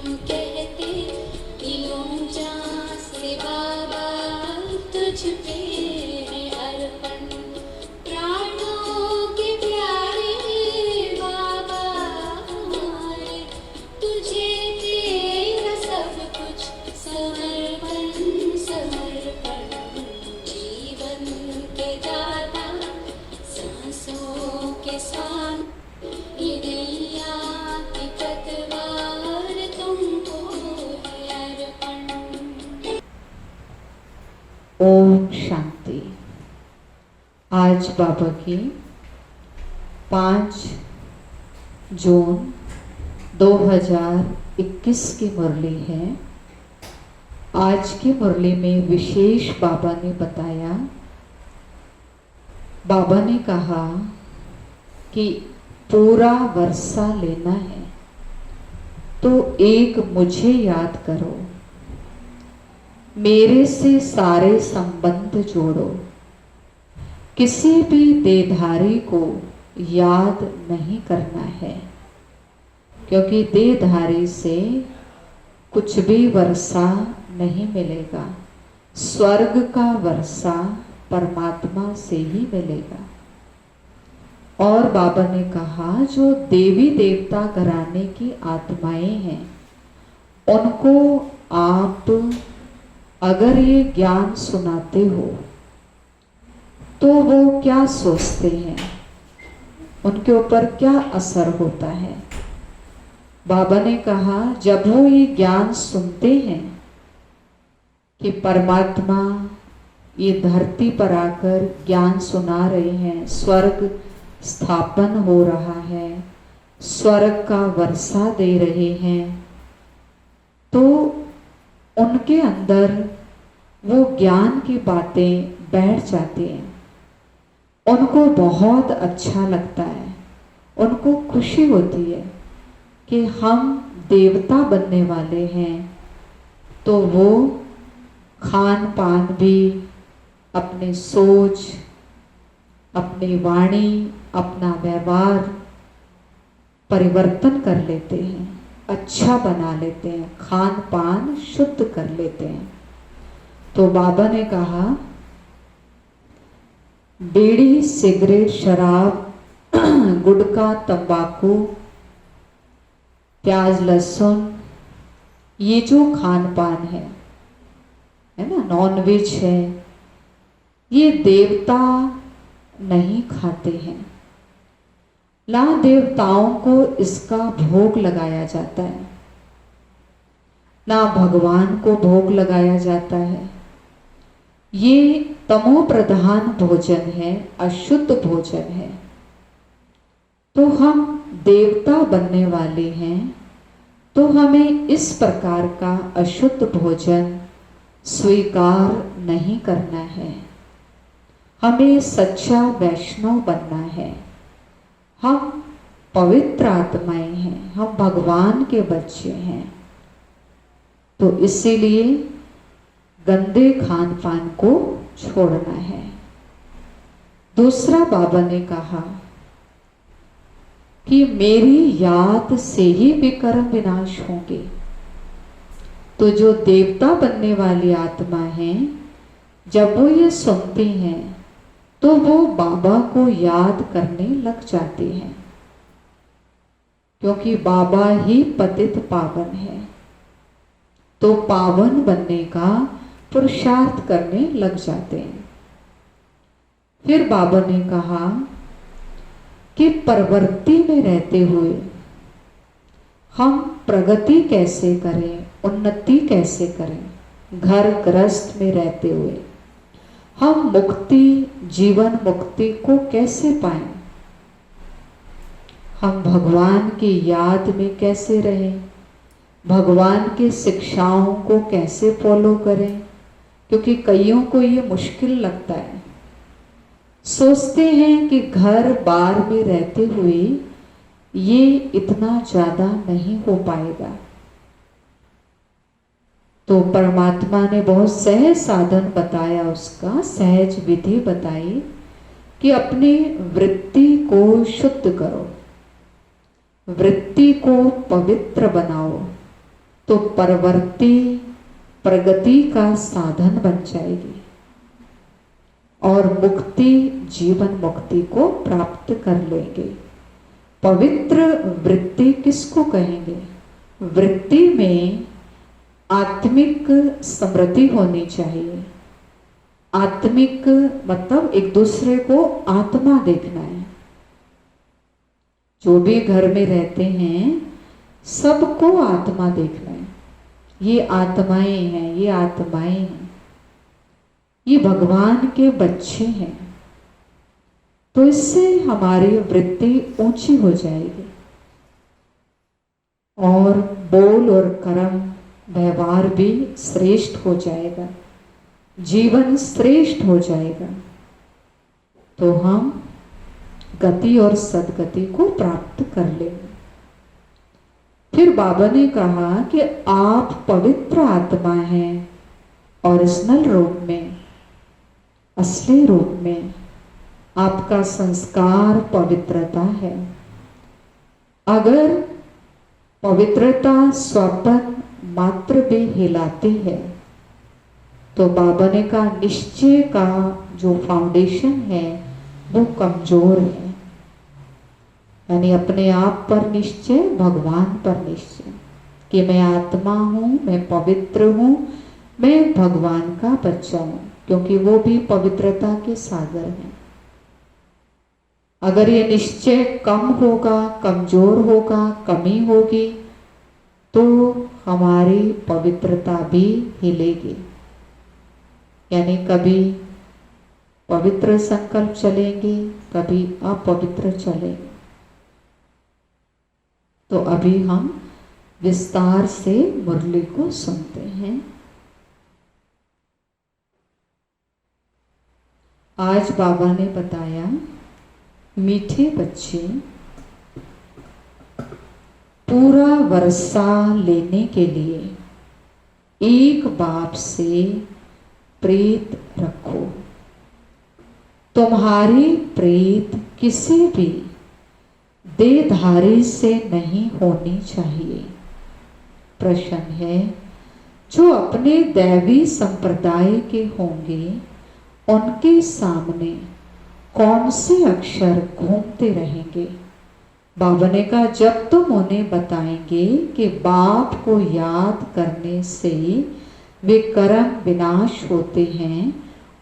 कहते दिलों जा से बाबा तुझ पे है अर्पण। प्राणों के प्यारे बाबा हमारे, तुझे तेरा सब कुछ समर्पण समर्पण। जीवन के दाता सांसों के स्वामी, ये नैया की पतवार तुमको है अर्पण। ओम शांति। आज बाबा की 5 जून 2021 की मुरली है। आज की मुरली में विशेष बाबा ने बताया, बाबा ने कहा कि पूरा वर्षा लेना है तो एक मुझे याद करो, मेरे से सारे संबंध जोड़ो। किसी भी देहधारी को याद नहीं करना है, क्योंकि देहधारी से कुछ भी वर्षा नहीं मिलेगा। स्वर्ग का वर्षा परमात्मा से ही मिलेगा। और बाबा ने कहा, जो देवी देवता घराने की आत्माएं हैं, उनको आप अगर ये ज्ञान सुनाते हो तो वो क्या सोचते हैं, उनके ऊपर क्या असर होता है। बाबा ने कहा, जब वो ये ज्ञान सुनते हैं कि परमात्मा ये धरती पर आकर ज्ञान सुना रहे हैं, स्वर्ग स्थापन हो रहा है, स्वर्ग का वर्षा दे रहे हैं, तो उनके अंदर वो ज्ञान की बातें बैठ जाती हैं। उनको बहुत अच्छा लगता है, उनको खुशी होती है कि हम देवता बनने वाले हैं। तो वो खान पान भी, अपनी सोच, अपनी वाणी, अपना व्यवहार परिवर्तन कर लेते हैं, अच्छा बना लेते हैं, खान पान शुद्ध कर लेते हैं। तो बाबा ने कहा, बीड़ी, सिगरेट, शराब, गुटखा, तंबाकू, प्याज, लहसुन, ये जो खान पान है ना, नॉनवेज है, ये देवता नहीं खाते हैं। ना देवताओं को इसका भोग लगाया जाता है, ना भगवान को भोग लगाया जाता है। ये तमो प्रधान भोजन है, अशुद्ध भोजन है। तो हम देवता बनने वाले हैं, तो हमें इस प्रकार का अशुद्ध भोजन स्वीकार नहीं करना है। हमें सच्चा वैष्णव बनना है। हम पवित्र आत्माएं हैं, हम भगवान के बच्चे हैं। तो इसीलिए गंदे खान पान को छोड़ना है। दूसरा बाबा ने कहा कि मेरी याद से ही विकर्म विनाश होंगे। तो जो देवता बनने वाली आत्मा है, जब वो ये सुनती हैं तो वो बाबा को याद करने लग जाती हैं, क्योंकि बाबा ही पतित पावन है। तो पावन बनने का पुरुषार्थ करने लग जाते हैं। फिर बाबा ने कहा कि प्रवृत्ति में रहते हुए हम प्रगति कैसे करें, उन्नति कैसे करें। घर गृहस्थ में रहते हुए हम मुक्ति, जीवन मुक्ति को कैसे पाएं, हम भगवान की याद में कैसे रहें, भगवान की शिक्षाओं को कैसे फॉलो करें। क्योंकि कईयों को ये मुश्किल लगता है, सोचते हैं कि घर बार में रहते हुए ये इतना ज़्यादा नहीं हो पाएगा। तो परमात्मा ने बहुत सहज साधन बताया, उसका सहज विधि बताई कि अपनी वृत्ति को शुद्ध करो, वृत्ति को पवित्र बनाओ, तो प्रवृत्ति प्रगति का साधन बन जाएगी और मुक्ति जीवन मुक्ति को प्राप्त कर लेंगे। पवित्र वृत्ति किसको कहेंगे? वृत्ति में आत्मिक स्मृति होनी चाहिए। आत्मिक मतलब एक दूसरे को आत्मा देखना है। जो भी घर में रहते हैं सबको आत्मा देखना है। ये आत्माएं हैं, ये आत्माएं हैं, ये भगवान के बच्चे हैं। तो इससे हमारी वृत्ति ऊंची हो जाएगी और बोल और कर्म व्यवहार भी श्रेष्ठ हो जाएगा, जीवन श्रेष्ठ हो जाएगा। तो हम गति और सदगति को प्राप्त कर लेंगे। फिर बाबा ने कहा कि आप पवित्र आत्मा हैं, ओरिजिनल रूप में, असली रूप में आपका संस्कार पवित्रता है। अगर पवित्रता स्वपन मात्र भी हिलाती है तो बाबा ने कहा निश्चय का जो फाउंडेशन है वो कमजोर है। यानी अपने आप पर निश्चय, भगवान पर निश्चय कि मैं आत्मा हूँ, मैं पवित्र हूँ, मैं भगवान का बच्चा हूँ, क्योंकि वो भी पवित्रता के सागर हैं। अगर ये निश्चय कम होगा, कमजोर होगा, कमी होगी तो हमारी पवित्रता भी हिलेगी। यानी कभी पवित्र संकल्प चलेंगे, कभी अपवित्र चलेंगे। तो अभी हम विस्तार से मुरली को सुनते हैं। आज बाबा ने बताया मीठे बच्चे पूरा वर्षा लेने के लिए एक बाप से प्रीत रखो। तुम्हारी प्रीत किसी भी देहधारी से नहीं होनी चाहिए। प्रश्न है, जो अपने दैवी संप्रदाय के होंगे उनके सामने कौन से अक्षर घूमते रहेंगे? बाबा ने कहा जब तुम उन्हें बताएंगे कि बाप को याद करने से वे कर्म विनाश होते हैं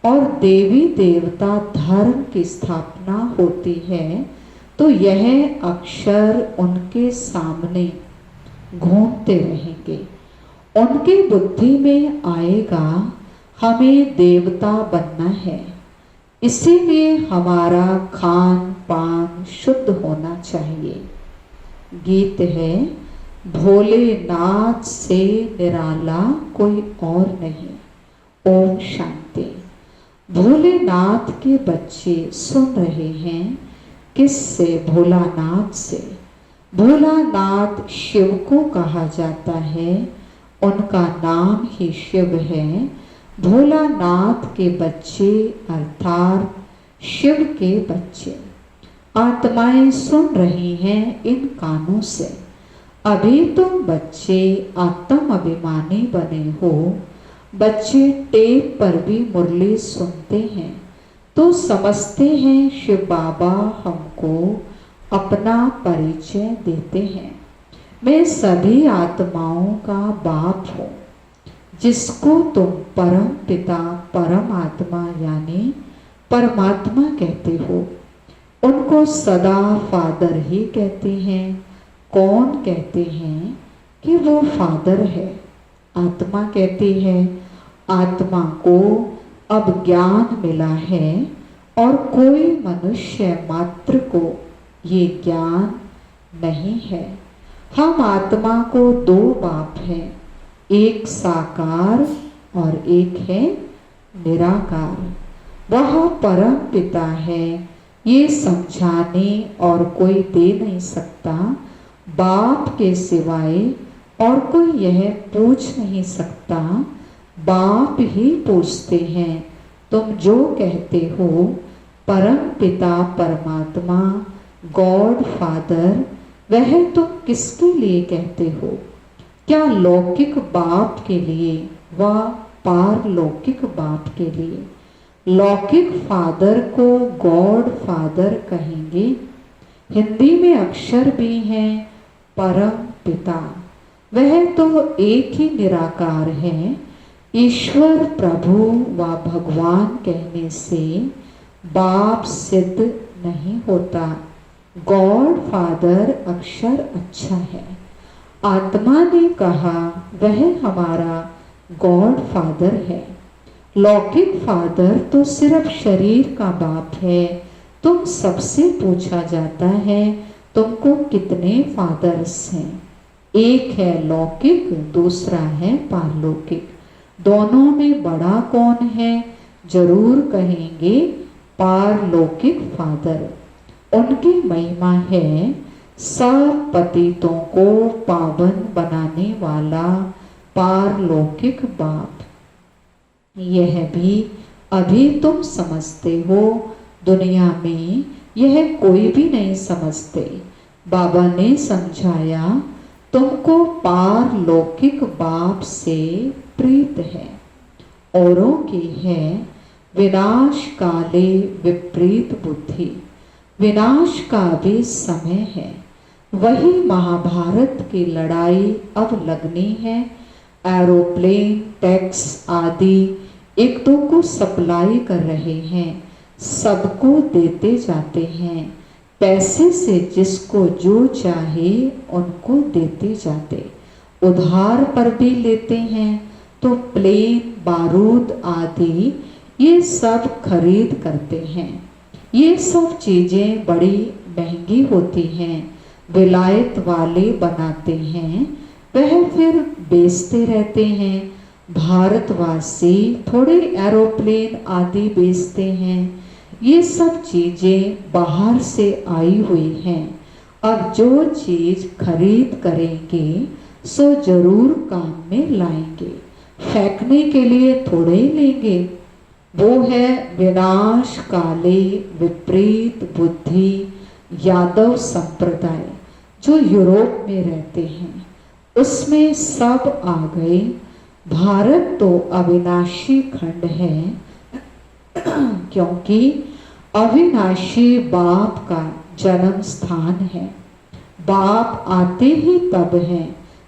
और देवी देवता धर्म की स्थापना होती है, तो यह अक्षर उनके सामने घूमते रहेंगे। उनकी बुद्धि में आएगा हमें देवता बनना है, इसीलिए हमारा खान पान शुद्ध होना चाहिए। गीत है, भोलेनाथ से निराला कोई और नहीं। ओम शांति। भोलेनाथ के बच्चे सुन रहे हैं, किससे? भोलानाथ से। भोलानाथ शिव को कहा जाता है, उनका नाम ही शिव है। भोलानाथ के बच्चे अर्थात शिव के बच्चे। आत्माएं सुन रही हैं इन कानों से। अभी तुम बच्चे आत्म अभिमानी बने हो। बच्चे टेप पर भी मुरली सुनते हैं तो समझते हैं शिव बाबा हमको अपना परिचय देते हैं। मैं सभी आत्माओं का बाप हूँ, जिसको तुम परम पिता परमात्मा यानी परमात्मा कहते हो। उनको सदा फादर ही कहते हैं। कौन कहते हैं कि वो फादर है? आत्मा कहती है आत्मा को अब ज्ञान मिला है और कोई मनुष्य मात्र को ये ज्ञान नहीं है। हम आत्मा को दो बाप हैं, एक साकार और एक है निराकार। वह परम पिता है, ये समझाने और कोई दे नहीं सकता। बाप के सिवाय और कोई यह पूछ नहीं सकता। बाप ही पूछते हैं, तुम जो कहते हो परम पिता परमात्मा गॉड फादर, वह तुम किसके लिए कहते हो? क्या लौकिक बाप के लिए व पारलौकिक बाप के लिए। लौकिक फादर को गॉड फादर कहेंगे। हिंदी में अक्षर भी हैं परम पिता, वह तो एक ही निराकार है। ईश्वर प्रभु व भगवान कहने से बाप सिद्ध नहीं होता। गॉड फादर अक्षर अच्छा है। आत्मा ने कहा वह हमारा गॉड फादर है। लौकिक फादर तो सिर्फ शरीर का बाप है। तुम सबसे पूछा जाता है तुमको कितने फादर्स हैं। एक है लौकिक, दूसरा है पारलौकिक। दोनों में बड़ा कौन है? जरूर कहेंगे पारलौकिक फादर। उनकी महिमा है सब पतितों को पावन बनाने वाला पारलौकिक बाप। यह भी अभी तुम समझते हो, दुनिया में यह कोई भी नहीं समझते। बाबा ने समझाया तुमको पारलौकिक बाप से प्रीत है। औरों की है विनाश काले विपरीत बुद्धि। विनाश का भी समय है। वही महाभारत की लड़ाई अब लगनी है। एरोप्लेन, टैक्स आदि एक दो को सप्लाई कर रहे हैं, सबको देते जाते हैं। पैसे से जिसको जो चाहे उनको देते जाते। उधार पर भी लेते हैं तो प्लेन, बारूद आदि ये सब खरीद करते हैं। ये सब चीजें बड़ी महंगी होती हैं। विलायत वाले बनाते हैं, वह फिर बेचते रहते हैं। भारतवासी थोड़े एरोप्लेन आदि बेचते हैं। ये सब चीजें बाहर से आई हुई हैं। अब जो चीज खरीद करेंगे सो जरूर काम में लाएंगे, फेंकने के लिए थोड़े लेंगे। वो है विनाश काले विपरीत बुद्धि यादव संप्रदाय जो यूरोप में रहते हैं। उसमें सब आ गए। भारत तो अविनाशी खंड है, क्योंकि अविनाशी बाप का जन्म स्थान है। बाप आते ही तब है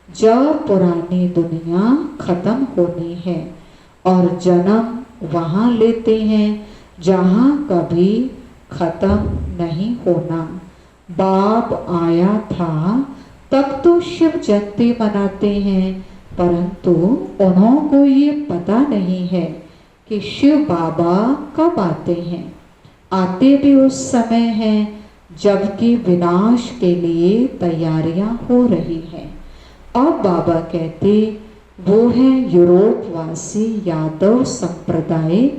जब पुरानी दुनिया खत्म होनी है, और जन्म वहाँ लेते हैं जहाँ कभी खत्म नहीं होना। बाप आया था तब तो शिव जयंती मनाते हैं, परंतु उन्हों को ये पता नहीं है कि शिव बाबा कब आते हैं। आते भी उस समय हैं जबकि विनाश के लिए तैयारियां हो रही हैं। अब बाबा कहते वो है यूरोप वासी यादव संप्रदाय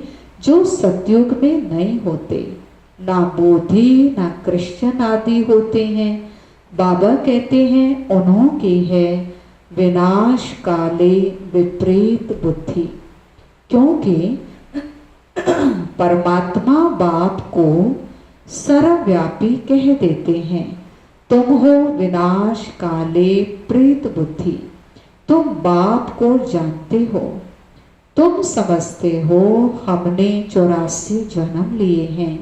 जो सतयुग में नहीं होते, ना बोधि ना क्रिश्चियन आदि होते हैं। बाबा कहते हैं उन्हों की है विनाश काले विपरीत बुद्धि, क्योंकि परमात्मा बाप को सर्वव्यापी कह देते हैं। तुम हो विनाश काले प्रीत बुद्धि। तुम बाप को जानते हो। तुम समझते हो हमने 84 जन्म लिए हैं।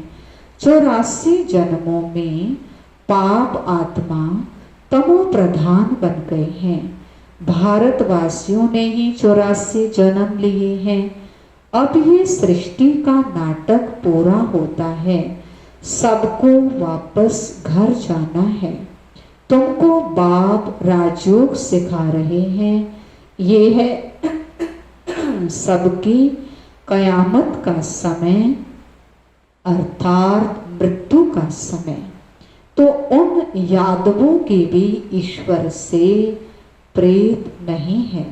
84 जन्मों में पाप आत्मा तमो प्रधान बन गए हैं। भारतवासियों ने ही 84 जन्म लिए हैं। अब ये सृष्टि का नाटक पूरा होता है। सबको वापस घर जाना है। तुमको बाप राजयोग सिखा रहे हैं। ये है सबकी कयामत का समय, अर्थात मृत्यु का समय। तो उन यादवों की भी ईश्वर से प्रेत नहीं है।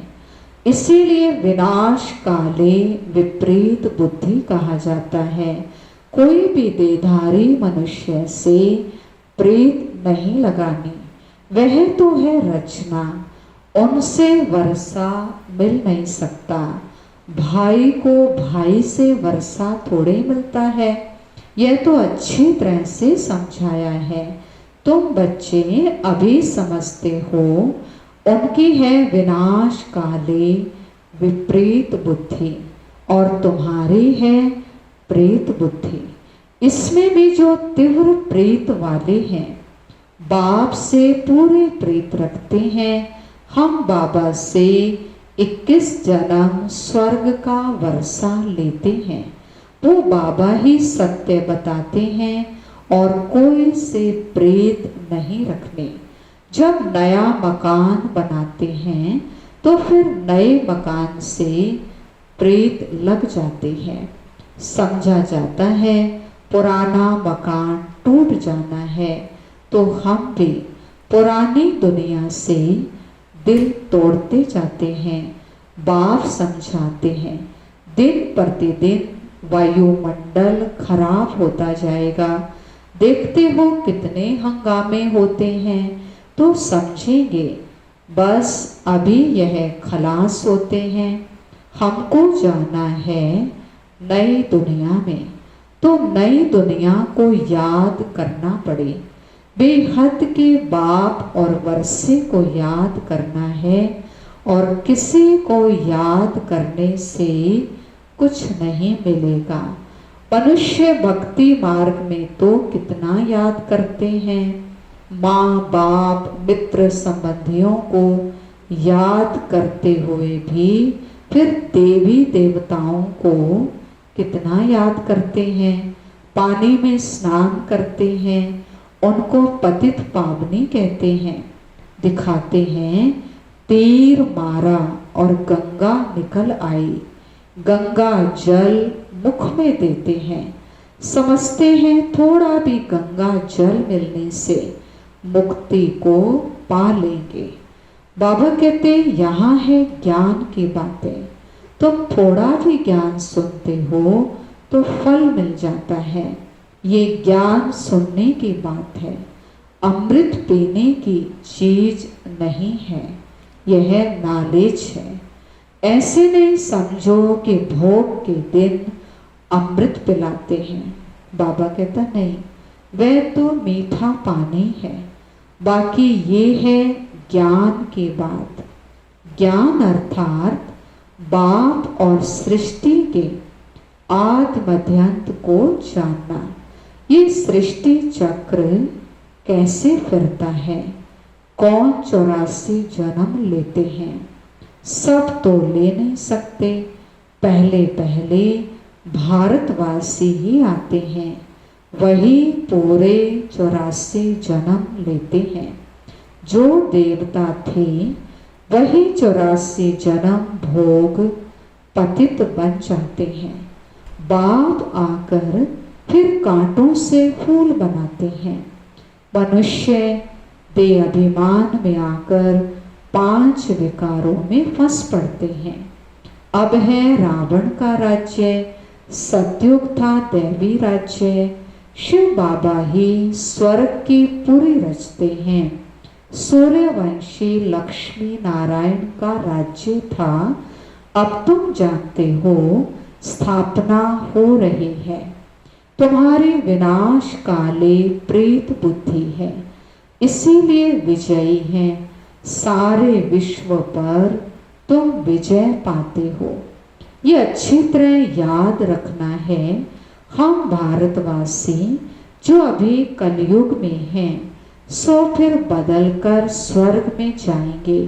इसीलिए विनाश काले विपरीत बुद्धि कहा जाता है। कोई भी देहधारी मनुष्य से प्रेत नहीं लगानी। वह तो है रचना, उनसे वर्षा मिल नहीं सकता। भाई को भाई से वर्षा थोड़े मिलता है। यह तो अच्छी तरह से समझाया है। तुम बच्चे अभी समझते हो उनकी है विनाश काले विपरीत बुद्धि और तुम्हारी है प्रेत बुद्धि। इसमें भी जो तीव्र प्रेत वाले हैं, बाप से पूरे प्रेत रखते हैं, हम बाबा से 21 जन्म स्वर्ग का वर्षा लेते हैं। वो बाबा ही सत्य बताते हैं और कोई से प्रेत नहीं रखने। जब नया मकान बनाते हैं तो फिर नए मकान से प्रेत लग जाते हैं। समझा जाता है पुराना मकान टूट जाना है, तो हम भी पुरानी दुनिया से दिल तोड़ते जाते हैं। बाप समझाते हैं दिन प्रतिदिन वायुमंडल खराब होता जाएगा। देखते हो कितने हंगामे होते हैं, तो समझेंगे बस अभी यह खलास होते हैं। हमको जाना है नई दुनिया में, तो नई दुनिया को याद करना पड़े। बेहद के बाप और वर्षे को याद करना है, और किसी को याद करने से कुछ नहीं मिलेगा। मनुष्य भक्ति मार्ग में तो कितना याद करते हैं, माँ बाप मित्र संबंधियों को याद करते हुए भी फिर देवी देवताओं को कितना याद करते हैं। पानी में स्नान करते हैं, उनको पतित पावनी कहते हैं। दिखाते हैं तीर मारा और गंगा निकल आई, गंगा जल मुख में देते हैं। समझते हैं थोड़ा भी गंगा जल मिलने से मुक्ति को पा लेंगे। बाबा कहते यहाँ है ज्ञान की बातें, तुम थोड़ा भी ज्ञान सुनते हो तो फल मिल जाता है। ये ज्ञान सुनने की बात है, अमृत पीने की चीज नहीं है, यह नॉलेज है। ऐसे नहीं समझो कि भोग के दिन अमृत पिलाते हैं। बाबा कहता नहीं, वह तो मीठा पानी है, बाकी ये है ज्ञान की बात। ज्ञान अर्थात बाप और सृष्टि के आदि मध्यांत को जानना। ये सृष्टि चक्र कैसे फिरता है, कौन 84 जन्म लेते हैं, सब तो ले नहीं सकते। पहले पहले भारतवासी ही आते हैं, वही पूरे 84 जन्म लेते हैं। जो देवता थे वही 84 जन्म भोग पतित बन जाते हैं। बाप आकर फिर कांटों से फूल बनाते हैं। मनुष्य बेअभिमान में आकर 5 विकारों में फंस पड़ते हैं। अब है रावण का राज्य, सतयुग था दैवी राज्य। शिव बाबा ही स्वर्ग की पूरी रचते हैं। सूर्यवंशी लक्ष्मी नारायण का राज्य था, अब तुम जानते हो स्थापना हो रही है। तुम्हारी विनाश काले प्रेत बुद्धि है, इसीलिए विजयी हैं। सारे विश्व पर तुम विजय पाते हो। ये अच्छी तरह याद रखना है। हम भारतवासी जो अभी कलयुग में हैं, सो फिर बदलकर स्वर्ग में जाएंगे।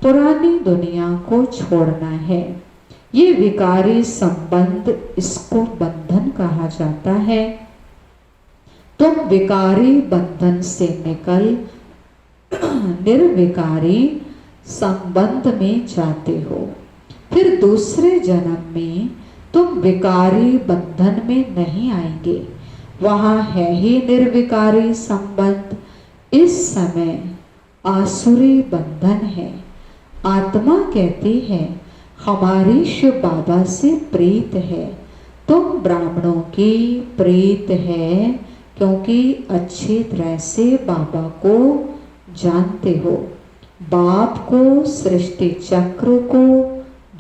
पुरानी दुनिया को छोड़ना है। ये विकारी संबंध, इसको बंधन कहा जाता है। तुम विकारी बंधन से निकल निर्विकारी संबंध में जाते हो। फिर दूसरे जन्म में तुम विकारी बंधन में नहीं आएंगे, वहां है ही निर्विकारी संबंध। इस समय आसुरी बंधन है। आत्मा कहती है हमारी शिव बाबा से प्रीत है। तुम ब्राह्मणों की प्रीत है, क्योंकि अच्छी तरह से बाबा को जानते हो। बाप को, सृष्टि चक्र को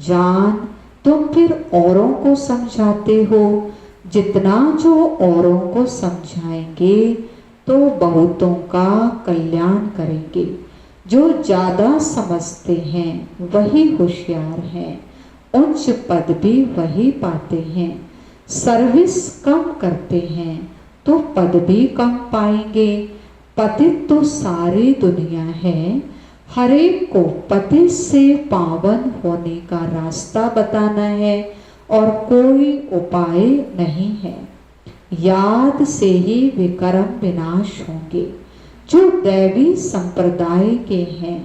जान तुम फिर औरों को समझाते हो। जितना जो औरों को समझाएंगे तो बहुतों का कल्याण करेंगे। जो ज्यादा समझते हैं वही होशियार हैं, उच्च पद भी वही पाते हैं। सर्विस कम करते हैं तो पद भी कम पाएंगे। पतित तो सारी दुनिया है, हर एक को पतित से पावन होने का रास्ता बताना है और कोई उपाय नहीं है। याद से ही विकर्म विनाश होंगे। जो दैवी संप्रदाय के हैं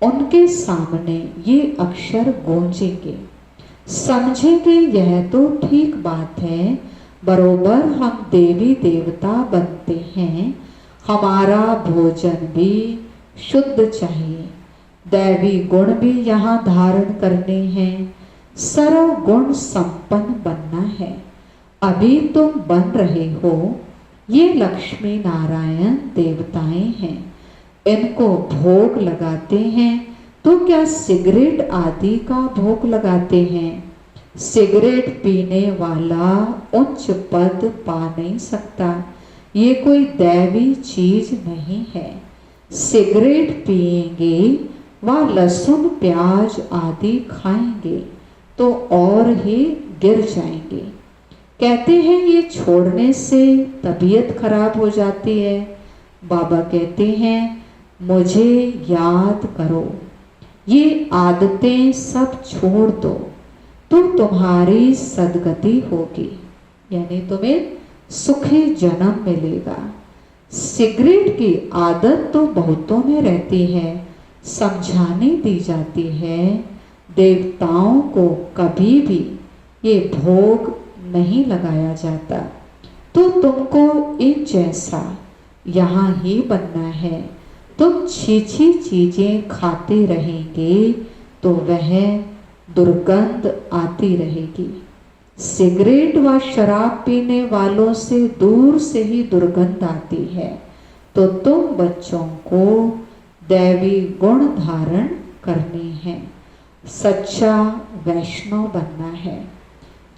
उनके सामने ये अक्षर गूंजेंगे, समझेंगे यह तो ठीक बात है, बरोबर हम देवी देवता बनते हैं, हमारा भोजन भी शुद्ध चाहिए, दैवी गुण भी यहाँ धारण करने हैं, सर्व गुण संपन्न बनना है। अभी तुम बन रहे हो, ये लक्ष्मी नारायण देवताएं हैं, इनको भोग लगाते हैं तो क्या सिगरेट आदि का भोग लगाते हैं? सिगरेट पीने वाला उच्च पद पा नहीं सकता, ये कोई दैवी चीज नहीं है। सिगरेट पिएंगे व लहसुन प्याज आदि खाएंगे तो और ही गिर जाएंगे। कहते हैं ये छोड़ने से तबीयत खराब हो जाती है। बाबा कहते हैं मुझे याद करो, ये आदतें सब छोड़ दो तो तुम्हारी सदगति होगी, यानी तुम्हें सुखी जन्म मिलेगा। सिगरेट की आदत तो बहुतों में रहती है, समझाने दी जाती है देवताओं को कभी भी ये भोग नहीं लगाया जाता, तो तुमको इन जैसा यहाँ ही बनना है। तुम छीछी चीजें खाते रहेंगे तो वह दुर्गंध आती रहेगी। सिगरेट व शराब पीने वालों से दूर से ही दुर्गंध आती है, तो तुम बच्चों को दैवी गुण धारण करने हैं, सच्चा वैष्णव बनना है।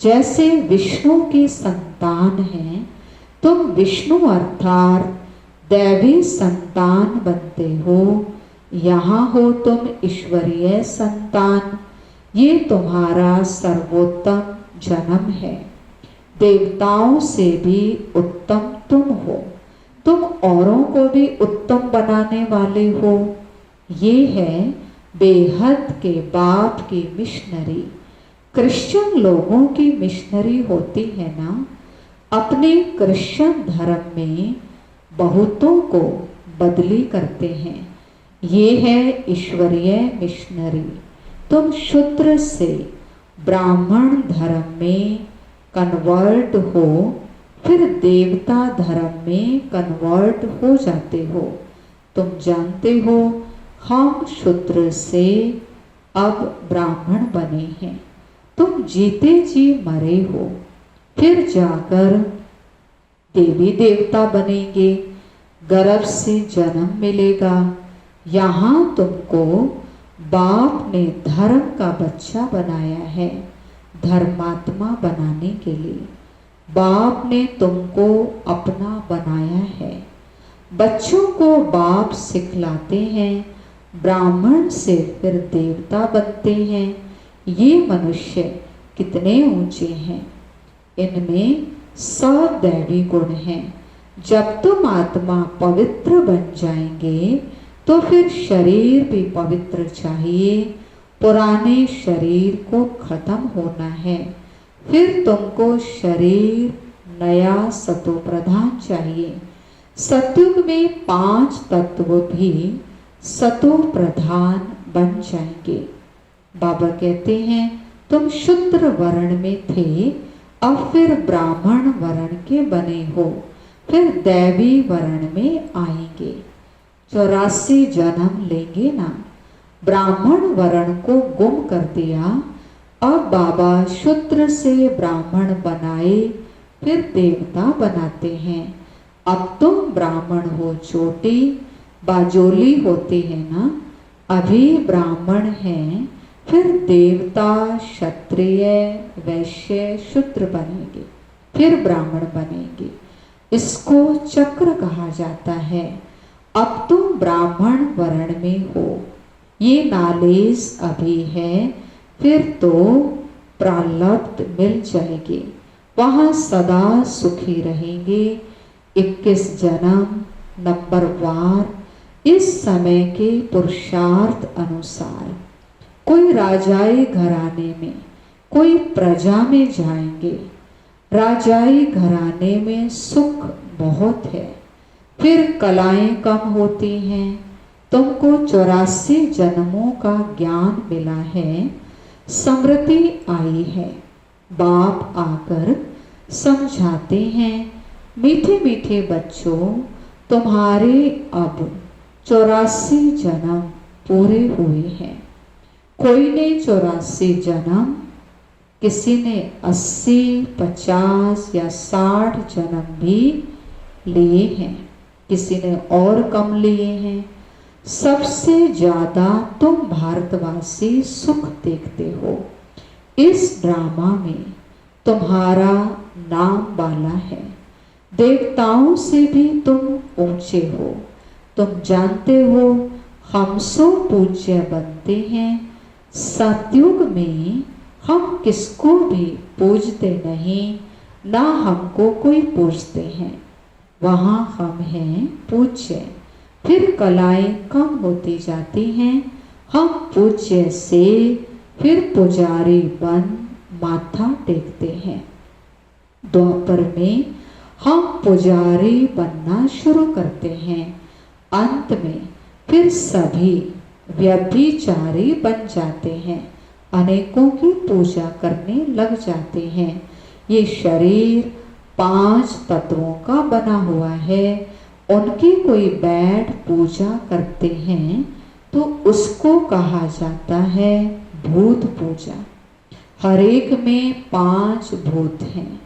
जैसे विष्णु की संतान हैं, तुम विष्णु अर्थात दैवी संतान बनते हो। यहाँ हो तुम ईश्वरीय संतान, ये तुम्हारा सर्वोत्तम जन्म है। देवताओं से भी उत्तम तुम हो, तुम औरों को भी उत्तम बनाने वाले हो। ये है बेहद के बाप की मिशनरी। क्रिश्चियन लोगों की मिशनरी होती है ना, अपने क्रिश्चियन धर्म में बहुतों को बदली करते हैं। ये है ईश्वरीय मिशनरी। तुम शूद्र से ब्राह्मण धर्म में कन्वर्ट हो, फिर देवता धर्म में कन्वर्ट हो जाते हो। तुम जानते हो हम शूद्र से अब ब्राह्मण बने हैं। तुम जीते जी मरे हो, फिर जाकर देवी देवता बनेंगे, गर्भ से जन्म मिलेगा। यहाँ तुमको बाप ने धर्म का बच्चा बनाया है, धर्मात्मा बनाने के लिए। बाप ने तुमको अपना बनाया है। बच्चों को बाप सिखलाते हैं, ब्राह्मण से फिर देवता बनते हैं। ये मनुष्य कितने ऊंचे हैं, इनमें सब दैवी गुण हैं। जब तुम आत्मा पवित्र बन जाएंगे तो फिर शरीर भी पवित्र चाहिए। पुराने शरीर को खत्म होना है, फिर तुमको शरीर नया सतो प्रधान चाहिए। सतयुग में 5 तत्व भी सतो प्रधान बन जाएंगे। बाबा कहते हैं तुम शूद्र वर्ण में थे, अब फिर ब्राह्मण वर्ण के बने हो, फिर दैवी वर्ण में आएंगे। 84 जन्म लेंगे ना। ब्राह्मण वर्ण को गुम कर दिया, अब बाबा शूद्र से ब्राह्मण बनाए, फिर देवता बनाते हैं। अब तुम ब्राह्मण हो, चोटी बाजोली होती है ना, अभी ब्राह्मण हैं, फिर देवता क्षत्रिय वैश्य शूद्र बनेंगे, फिर ब्राह्मण बनेंगे। इसको चक्र कहा जाता है। अब तुम ब्राह्मण वर्ण में हो, ये नालेज अभी है, फिर तो प्रारब्ध मिल जाएगी, वहां सदा सुखी रहेंगे। 21 जन्म नंबर वार इस समय के पुरुषार्थ अनुसार कोई राजाई घराने में, कोई प्रजा में जाएंगे। राजाई घराने में सुख बहुत है, फिर कलाएं कम होती हैं। तुमको 84 जन्मों का ज्ञान मिला है, स्मृति आई है। बाप आकर समझाते हैं, मीठे मीठे बच्चों, तुम्हारे अब 84 जन्म पूरे हुए हैं। कोई ने 84 जन्म, किसी ने 80, 50 या 60 जन्म भी लिए हैं, किसी ने और कम लिए हैं। सबसे ज्यादा तुम भारतवासी सुख देखते हो। इस ड्रामा में तुम्हारा नाम वाला है, देवताओं से भी तुम ऊंचे हो। तुम जानते हो हम सो पूज्य बनते हैं। सतयुग में हम किसको भी पूजते नहीं, ना हमको कोई पूजते हैं, वहाँ हम हैं पूज्य। फिर कलाएं कम होती जाती हैं, हम पूज्य से फिर पुजारी बन माथा टेकते हैं। द्वापर में हम पुजारी बनना शुरू करते हैं, अंत में फिर सभी व्यभिचारी बन जाते हैं, अनेकों की पूजा करने लग जाते हैं। ये शरीर 5 तत्वों का बना हुआ है, उनकी कोई बैठ पूजा करते हैं तो उसको कहा जाता है भूत पूजा। हर एक में 5 भूत हैं।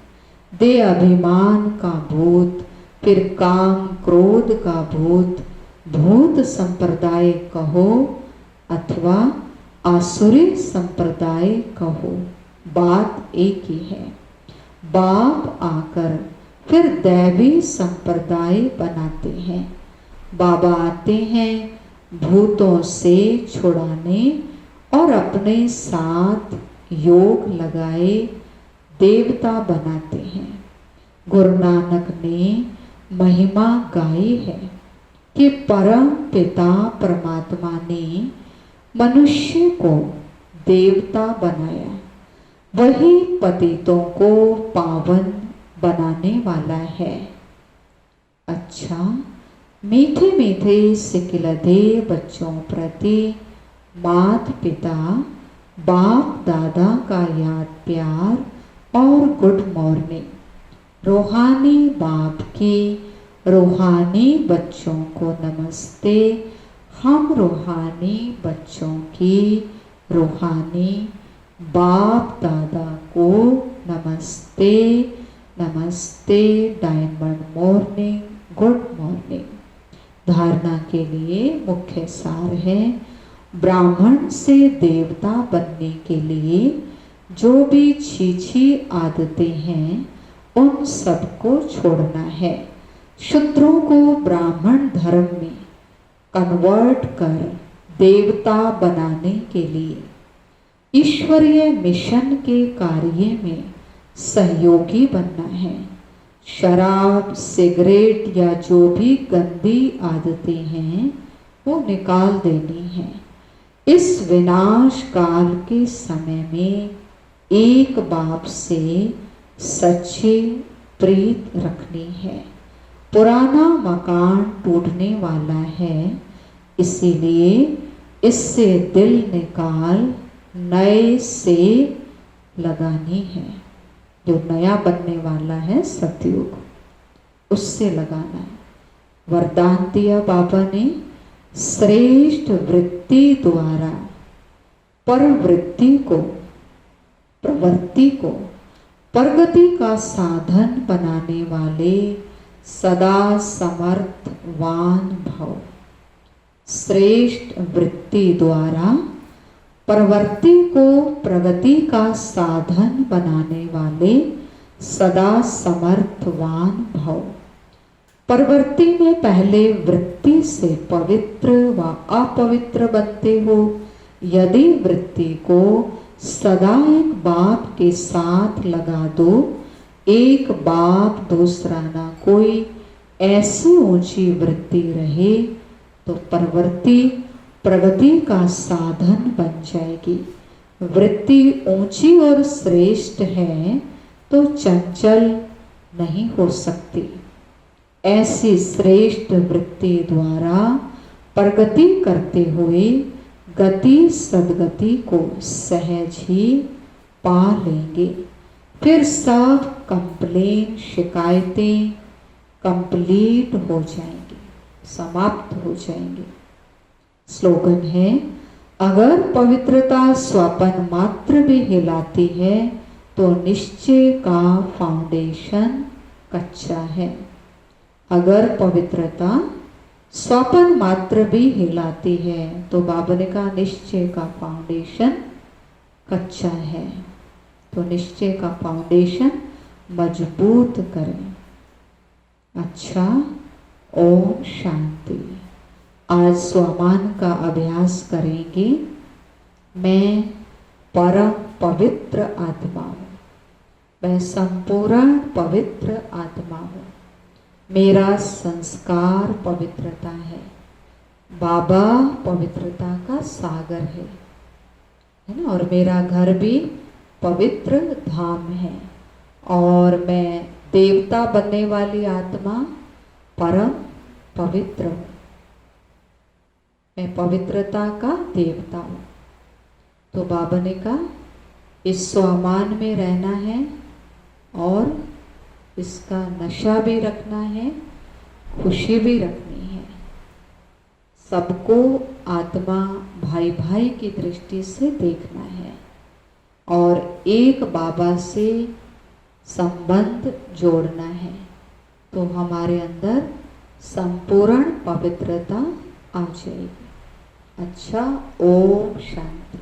दे अभिमान का भूत, फिर काम क्रोध का भूत। भूत संप्रदाय कहो अथवा आसुरी संप्रदाय कहो, बात एक ही है। बाप आकर फिर दैवी संप्रदाय बनाते हैं। बाबा आते हैं भूतों से छुड़ाने और अपने साथ योग लगाए देवता बनाते हैं। गुरु नानक ने महिमा गाई है कि परम पिता परमात्मा ने मनुष्य को देवता बनाया, वही पतितों को पावन बनाने वाला है। अच्छा, मीठे मीठे सिकिलधे बच्चों प्रति माता पिता बाप दादा का याद प्यार और गुड मॉर्निंग। रूहानी बाप की रूहानी बच्चों को नमस्ते। हम रूहानी बच्चों की रूहानी बाप दादा को नमस्ते नमस्ते। Diamond morning, good morning. धारणा के लिए मुख्य सार है, ब्राह्मण से देवता बनने के लिए जो भी छी आदतें हैं उन सबको छोड़ना है। शूद्रों को ब्राह्मण धर्म में कन्वर्ट कर देवता बनाने के लिए ईश्वरीय मिशन के कार्य में सहयोगी बनना है। शराब, सिगरेट या जो भी गंदी आदतें हैं वो निकाल देनी है। इस विनाश काल के समय में एक बाप से सच्ची प्रीत रखनी है। पुराना मकान टूटने वाला है, इसीलिए इससे दिल निकाल नए से लगानी है। जो नया बनने वाला है सतयुग, उससे लगाना है। वरदान दिया बाबा ने, श्रेष्ठ वृत्ति द्वारा परवृत्ति को, प्रवृत्ति को प्रगति का साधन बनाने वाले सदा समर्थवान भव। श्रेष्ठ वृत्ति द्वारा प्रवृत्ति को प्रगति का साधन बनाने वाले सदा समर्थवान भव। परवर्ती में पहले वृत्ति से पवित्र व अपवित्र बनते हो। यदि वृत्ति को सदा एक बाप के साथ लगा दो, एक बाप दूसरा ना कोई, ऐसी ऊंची वृत्ति रहे तो परवर्ती प्रगति का साधन बन जाएगी। वृत्ति ऊंची और श्रेष्ठ है तो चंचल नहीं हो सकती। ऐसी श्रेष्ठ वृत्ति द्वारा प्रगति करते हुए गति सदगति को सहज ही पा लेंगे। फिर सब कंप्लेन शिकायतें कंप्लीट हो जाएंगी, समाप्त हो जाएंगे। स्लोगन है, अगर पवित्रता स्वपन मात्र भी हिलाती है तो निश्चय का फाउंडेशन कच्चा है। अगर पवित्रता स्वपन मात्र भी हिलाती है तो बाबा ने कहा निश्चय का फाउंडेशन कच्चा है। तो निश्चय का फाउंडेशन मजबूत करें। अच्छा, ओम शांति। आज स्वमान का अभ्यास करेंगे। मैं परम पवित्र आत्मा हूँ, मैं संपूर्ण पवित्र आत्मा हूँ, मेरा संस्कार पवित्रता है, बाबा पवित्रता का सागर है ना, और मेरा घर भी पवित्र धाम है, और मैं देवता बनने वाली आत्मा परम पवित्र हूँ, मैं पवित्रता का देवता हूँ। तो बाबा ने कहा इस स्वामान में रहना है और इसका नशा भी रखना है, खुशी भी रखनी है। सबको आत्मा भाई भाई की दृष्टि से देखना है और एक बाबा से संबंध जोड़ना है, तो हमारे अंदर संपूर्ण पवित्रता आ जाएगी। अच्छा, ओम शांति।